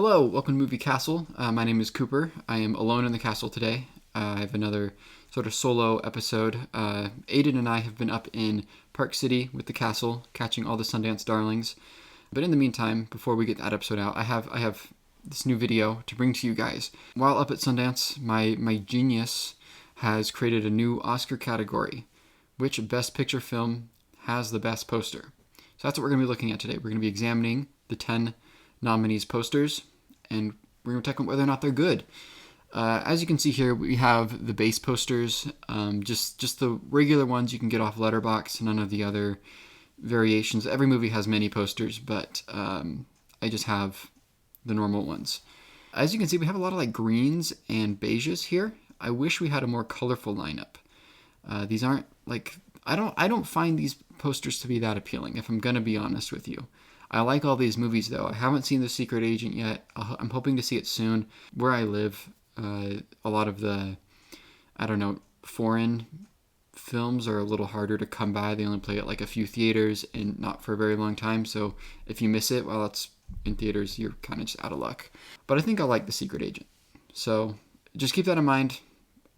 Hello, welcome to Movie Castle. My name is Cooper. I am alone in the castle today. I have another sort of solo episode. Aiden and I have been up in Park City with the castle, catching all the Sundance darlings. But in the meantime, before we get that episode out, I have this new video to bring to you guys. While up at Sundance, my genius has created a new Oscar category. Which Best Picture film has the best poster? So that's what we're going to be looking at today. We're going to be examining the 10 nominees' posters, and we're going to talk about whether or not they're good. As you can see here, we have the base posters, just the regular ones you can get off Letterboxd, none of the other variations. Every movie has many posters, but I just have the normal ones. As you can see, we have a lot of like greens and beiges here. I wish we had a more colorful lineup. These aren't like, I don't find these posters to be that appealing, if I'm going to be honest with you. I like all these movies, though. I haven't seen The Secret Agent yet. I'm hoping to see it soon. Where I live, a lot of the, foreign films are a little harder to come by. They only play at like a few theaters and not for a very long time. So if you miss it while it's in theaters, you're kind of just out of luck. But I think I like The Secret Agent. So just keep that in mind.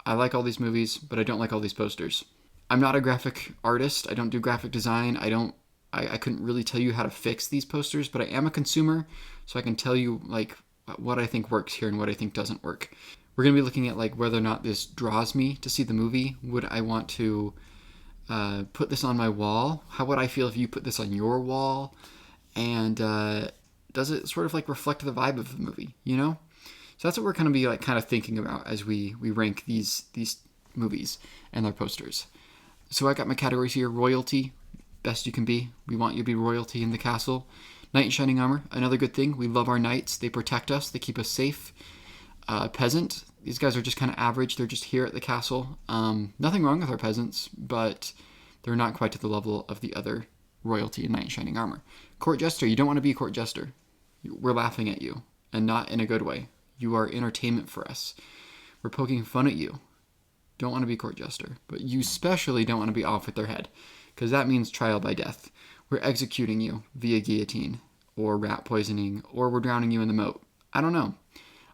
I like all these movies, but I don't like all these posters. I'm not a graphic artist. I don't do graphic design. I couldn't really tell you how to fix these posters, but I am a consumer, so I can tell you like what I think works here and what I think doesn't work. We're going to be looking at like whether or not this draws me to see the movie. Would I want to put this on my wall? How would I feel if you put this on your wall? And does it sort of like reflect the vibe of the movie, you know? So that's what we're going to be like kind of thinking about as we rank these movies and their posters. So I got my categories here: royalty, best you can be. We want you to be royalty in the castle. Knight in shining armor, another good thing. We love our knights. They protect us. They keep us safe. Peasant, these guys are just kind of average. They're just here at the castle. Nothing wrong with our peasants, but they're not quite to the level of the other royalty in knight in shining armor. Court jester, you don't want to be a court jester. We're laughing at you, and not in a good way. You are entertainment for us. We're poking fun at you. Don't want to be court jester, but you especially don't want to be off with their head, because that means trial by death. We're executing you via guillotine, or rat poisoning, or we're drowning you in the moat. I don't know.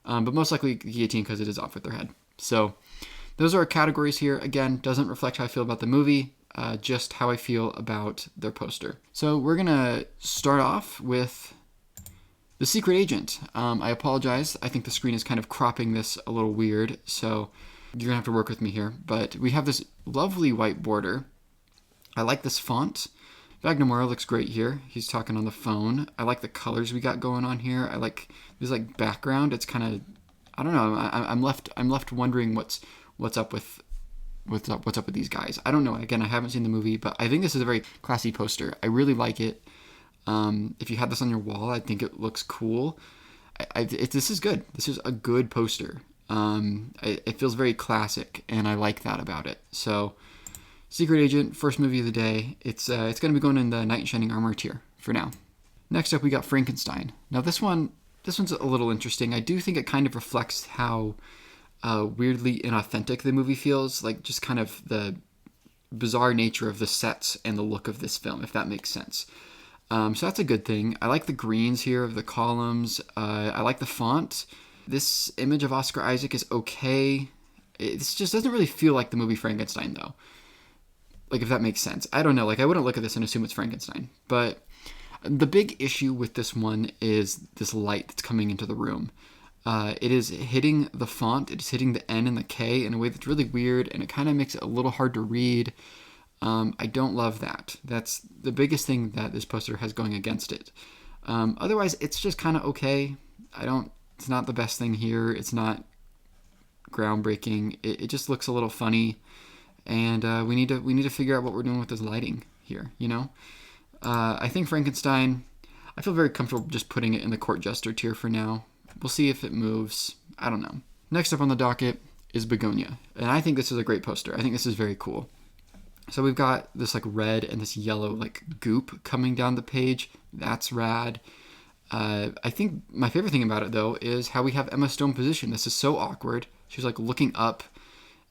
But most likely guillotine, because it is off with their head. So those are our categories here. Again, doesn't reflect how I feel about the movie, just how I feel about their poster. So we're going to start off with The Secret Agent. I apologize. I think the screen is kind of cropping this a little weird, so you're going to have to work with me here. But we have this lovely white border. I like this font. Vagnamora looks great here. He's talking on the phone. I like the colors we got going on here. I like this like background. It's kind of, I don't know. I'm left wondering what's up with these guys. I don't know. Again, I haven't seen the movie, but I think this is a very classy poster. I really like it. If you had this on your wall, I think it looks cool. This is good. This is a good poster. It feels very classic, and I like that about it. So, Secret Agent, first movie of the day. It's going to be going in the Knight in Shining Armor tier for now. Next up, we got Frankenstein. Now, this one's a little interesting. I do think it kind of reflects how weirdly inauthentic the movie feels, like just kind of the bizarre nature of the sets and the look of this film, if that makes sense. So that's a good thing. I like the greens here of the columns. I like the font. This image of Oscar Isaac is okay. It just doesn't really feel like the movie Frankenstein, though. Like, if that makes sense. I don't know. Like, I wouldn't look at this and assume it's Frankenstein. But the big issue with this one is this light that's coming into the room. It is hitting the font. It is hitting the N and the K in a way that's really weird, and it kind of makes it a little hard to read. I don't love that. That's the biggest thing that this poster has going against it. Otherwise, it's just kind of okay. It's not the best thing here. It's not groundbreaking. It just looks a little funny. And we need to figure out what we're doing with this lighting here, you know? I think Frankenstein, I feel very comfortable just putting it in the court jester tier for now. We'll see if it moves. I don't know. Next up on the docket is Begonia. And I think this is a great poster. I think this is very cool. So we've got this like red and this yellow like goop coming down the page. That's rad. I think my favorite thing about it, though, is how we have Emma Stone positioned. This is so awkward. She's like looking up,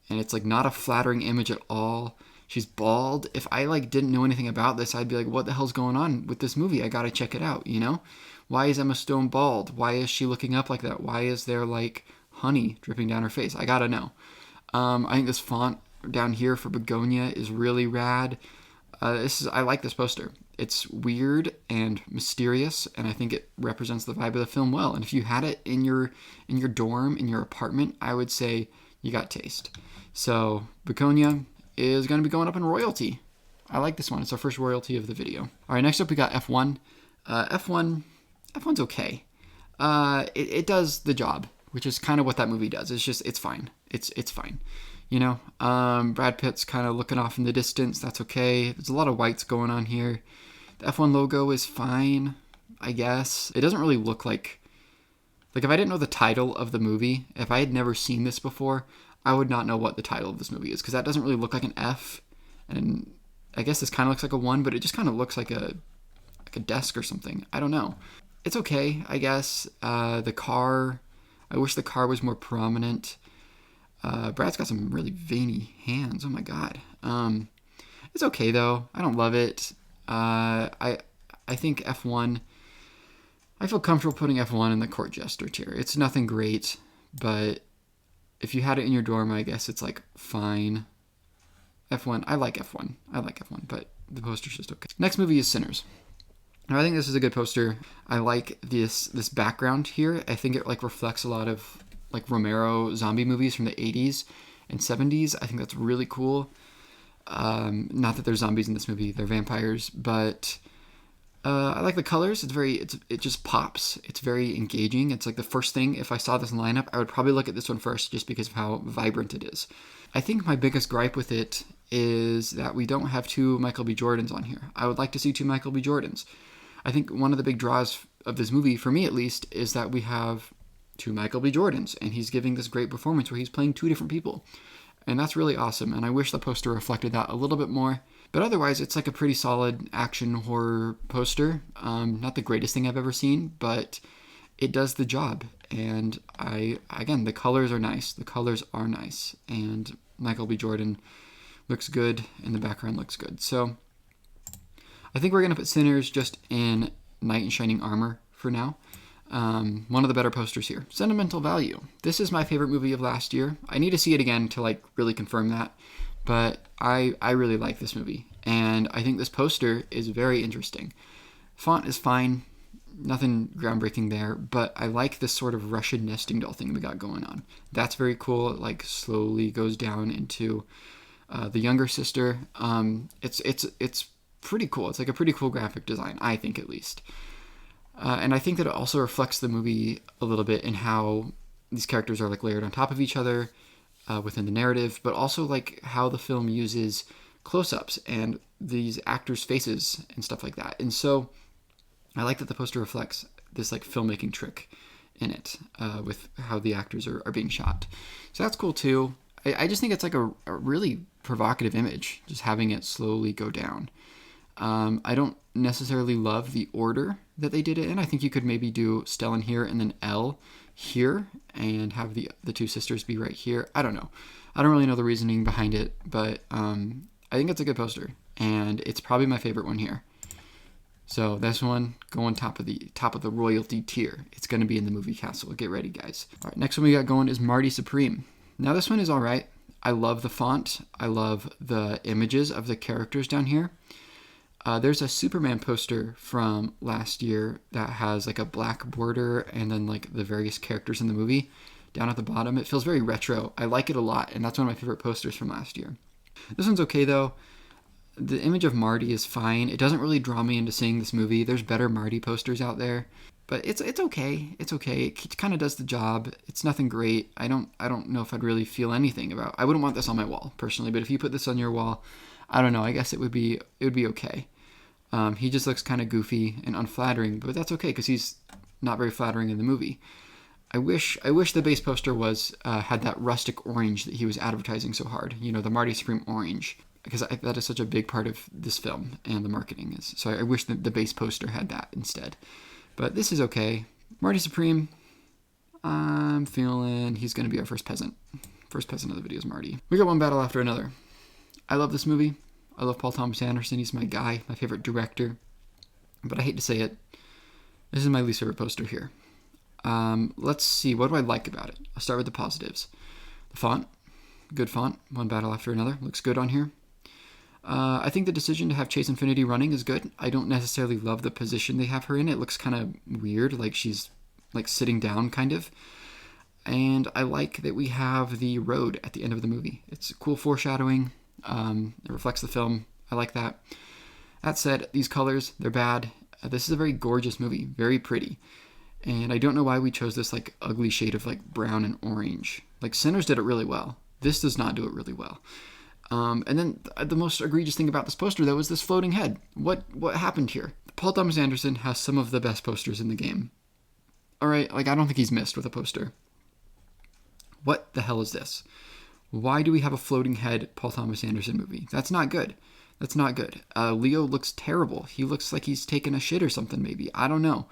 and it's like not a flattering image at all. She's bald. If I like didn't know anything about this, I'd be like, what the hell's going on with this movie? I gotta check it out, you know? Why is Emma Stone bald? Why is she looking up like that? Why is there like honey dripping down her face? I gotta know. I think this font down here for Begonia is really rad. I like this poster. It's weird and mysterious, and I think it represents the vibe of the film well. And if you had it in your dorm, in your apartment, I would say you got taste. So Begonia is going to be going up in royalty. I like this one. It's our first royalty of the video. All right, next up we got F1. F1's okay. It does the job, which is kind of what that movie does. It's fine. It's fine. You know, Brad Pitt's kind of looking off in the distance. That's okay. There's a lot of whites going on here. The F1 logo is fine, I guess. It doesn't really look like if I didn't know the title of the movie, if I had never seen this before, I would not know what the title of this movie is, because that doesn't really look like an F. And I guess this kind of looks like a 1, but it just kind of looks like a desk or something. I don't know. It's okay, I guess. The car, I wish the car was more prominent. Brad's got some really veiny hands. Oh my god. It's okay though. I don't love it. I think F1. I feel comfortable putting F1 in the court jester tier. It's nothing great, but if you had it in your dorm, I guess it's like fine. F1. I like F1, but the poster's just okay. Next movie is Sinners. Now, I think this is a good poster. I like this background here. I think it like reflects a lot of like Romero zombie movies from the 80s and 70s. I think that's really cool. Not that there's zombies in this movie, they're vampires, but I like the colors. It just pops. It's very engaging. It's like the first thing, if I saw this lineup, I would probably look at this one first just because of how vibrant it is. I think my biggest gripe with it is that we don't have 2 Michael B. Jordans on here. I would like to see 2 Michael B. Jordans. I think one of the big draws of this movie, for me at least, is that we have 2 Michael B. Jordans, and he's giving this great performance where he's playing 2 different people. And that's really awesome, and I wish the poster reflected that a little bit more. But otherwise, it's like a pretty solid action horror poster. Not the greatest thing I've ever seen, but it does the job. And again, the colors are nice. And Michael B. Jordan looks good, and the background looks good. So I think we're going to put Sinners just in Knight in Shining Armor for now. One of the better posters here. Sentimental value. This is my favorite movie of last year. I need to see it again to like really confirm that. But I really like this movie. And I think this poster is very interesting. Font is fine. Nothing groundbreaking there. But I like this sort of Russian nesting doll thing we got going on. That's very cool. It like slowly goes down into the younger sister. It's pretty cool. It's like a pretty cool graphic design, I think at least. And I think that it also reflects the movie a little bit in how these characters are like layered on top of each other within the narrative, but also like how the film uses close-ups and these actors' faces and stuff like that. And so I like that the poster reflects this like filmmaking trick in it with how the actors are being shot. So that's cool too. I just think it's like a really provocative image, just having it slowly go down. I don't necessarily love the order that they did it in. I think you could maybe do Stellan here and then L here and have the 2 sisters be right here. I don't know. I don't really know the reasoning behind it, but I think it's a good poster, and it's probably my favorite one here. So this one going top of the royalty tier. It's going to be in the movie castle. Get ready, guys. All right, next one we got going is Marty Supreme. Now this one is all right. I love the font. I love the images of the characters down here. There's a Superman poster from last year that has like a black border and then like the various characters in the movie down at the bottom. It feels very retro. I like it a lot, and that's one of my favorite posters from last year. This one's okay though. The image of Marty is fine. It doesn't really draw me into seeing this movie. There's better Marty posters out there, but it's okay. It's okay. It kind of does the job. It's nothing great. I don't know if I'd really feel anything about. I wouldn't want this on my wall personally, but if you put this on your wall, I don't know. I guess it would be okay. He just looks kind of goofy and unflattering, but that's okay because he's not very flattering in the movie. I wish the base poster was had that rustic orange that he was advertising so hard. You know, the Marty Supreme orange, because that is such a big part of this film and the marketing is. So I wish the base poster had that instead. But this is okay. Marty Supreme, I'm feeling he's going to be our first peasant. First peasant of the video is Marty. We got one battle after another. I love this movie. I love Paul Thomas Anderson. He's my guy, my favorite director. But I hate to say it, This is my least favorite poster here. Let's see, what do I like about it? I'll start with the positives. The font, good font, one battle after another, looks good on here. I think the decision to have Chase Infinity running is good. I don't necessarily love the position they have her in. It looks kind of weird, like she's like sitting down kind of. And I like that we have the road at the end of the movie. It's cool foreshadowing. It reflects the film. I like that. That said, these colors, they're bad. This is a very gorgeous movie, very pretty. And I don't know why we chose this like ugly shade of like brown and orange. Like Sinners did it really well. This does not do it really well. And then the most egregious thing about this poster, though, was this floating head. What happened here? Paul Thomas Anderson has some of the best posters in the game. All right, like I don't think he's missed with a poster. What the hell is this? Why do we have a floating head Paul Thomas Anderson movie? That's not good. That's not good. Leo looks terrible. He looks like he's taken a shit or something, maybe. I don't know.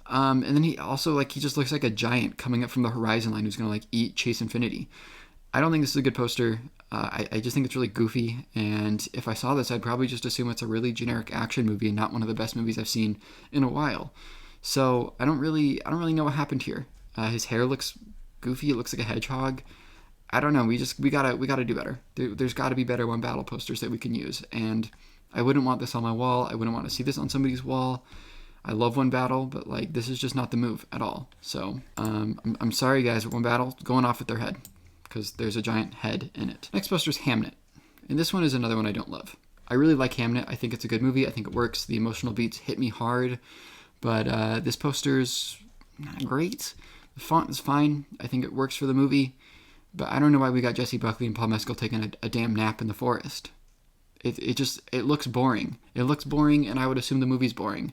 And then he also, like, he just looks like a giant coming up from the horizon line who's going to, like, eat Chase Infinity. I don't think this is a good poster. I just think it's really goofy. And if I saw this, I'd probably just assume it's a really generic action movie and not one of the best movies I've seen in a while. So I don't really know what happened here. His hair looks goofy. It looks like a hedgehog. I don't know. We gotta do better. There's got to be better One Battle posters that we can use. And I wouldn't want this on my wall. I wouldn't want to see this on somebody's wall. I love One Battle, but like this is just not the move at all. So I'm sorry guys, One Battle going off with their head because there's a giant head in it. Next poster is Hamnet, and this one is another one I don't love. I really like Hamnet. I think it's a good movie. I think it works. The emotional beats hit me hard, but this poster's not great. The font is fine. I think it works for the movie. But I don't know why we got Jesse Buckley and Paul Mescal taking a damn nap in the forest. It looks boring. It looks boring, and I would assume the movie's boring.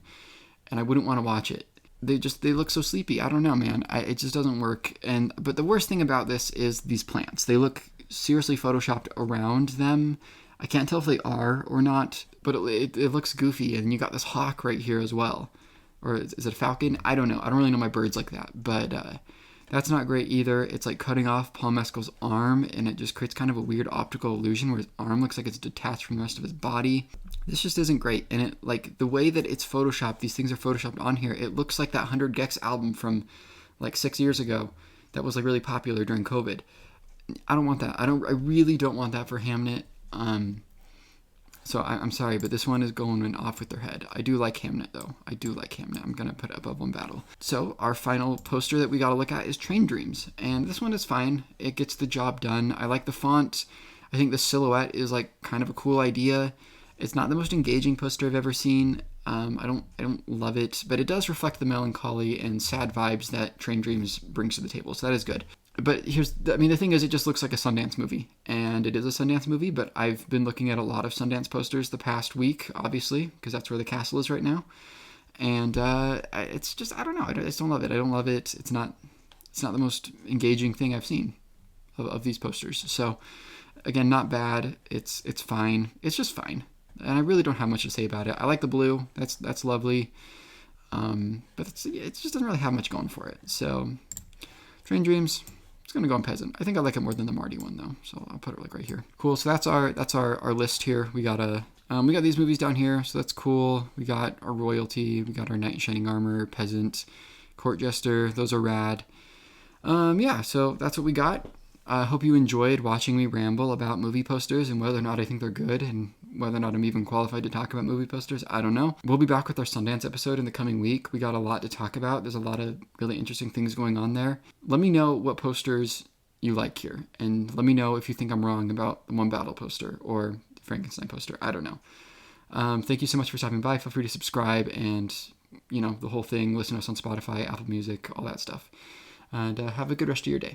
And I wouldn't want to watch it. They look so sleepy. I don't know, man. It just doesn't work. But the worst thing about this is these plants. They look seriously photoshopped around them. I can't tell if they are or not, but it looks goofy. And you got this hawk right here as well. Or is it a falcon? I don't know. I don't really know my birds like that. But that's not great either. It's like cutting off Paul Mescal's arm, and it just creates kind of a weird optical illusion where his arm looks like it's detached from the rest of his body. This just isn't great. And it, like, the way that it's photoshopped, these things are photoshopped on here, it looks like that 100 Gex album from like 6 years ago that was like really popular during COVID. I don't want that. I really don't want that for Hamnet. So I'm sorry, but this one is going off with their head. I do like Hamnet, though. I do like Hamnet. I'm going to put it above One Battle. So our final poster that we got to look at is Train Dreams. And this one is fine. It gets the job done. I like the font. I think the silhouette is like kind of a cool idea. It's not the most engaging poster I've ever seen. I don't love it, but it does reflect the melancholy and sad vibes that Train Dreams brings to the table. So that is good. But the thing is, it just looks like a Sundance movie, and it is a Sundance movie, but I've been looking at a lot of Sundance posters the past week, obviously, because that's where the castle is right now. And it's just, I don't know. I just don't love it. I don't love it. It's not the most engaging thing I've seen of these posters. So again, not bad. It's fine. It's just fine. And I really don't have much to say about it. I like the blue. That's lovely. But it just doesn't really have much going for it. So Train Dreams, it's gonna go on Peasant. I think I like it more than the Marty one though, so I'll put it like right here. Cool. So that's our list here. We got these movies down here, so that's cool. We got our Royalty. We got our Knight in Shining Armor, Peasant, Court Jester. Those are rad. Yeah. So that's what we got. I hope you enjoyed watching me ramble about movie posters and whether or not I think they're good and whether or not I'm even qualified to talk about movie posters. I don't know. We'll be back with our Sundance episode in the coming week. We got a lot to talk about. There's a lot of really interesting things going on there. Let me know what posters you like here. And let me know if you think I'm wrong about the One Battle poster or the Frankenstein poster. I don't know. Thank you so much for stopping by. Feel free to subscribe and, the whole thing. Listen to us on Spotify, Apple Music, all that stuff. And have a good rest of your day.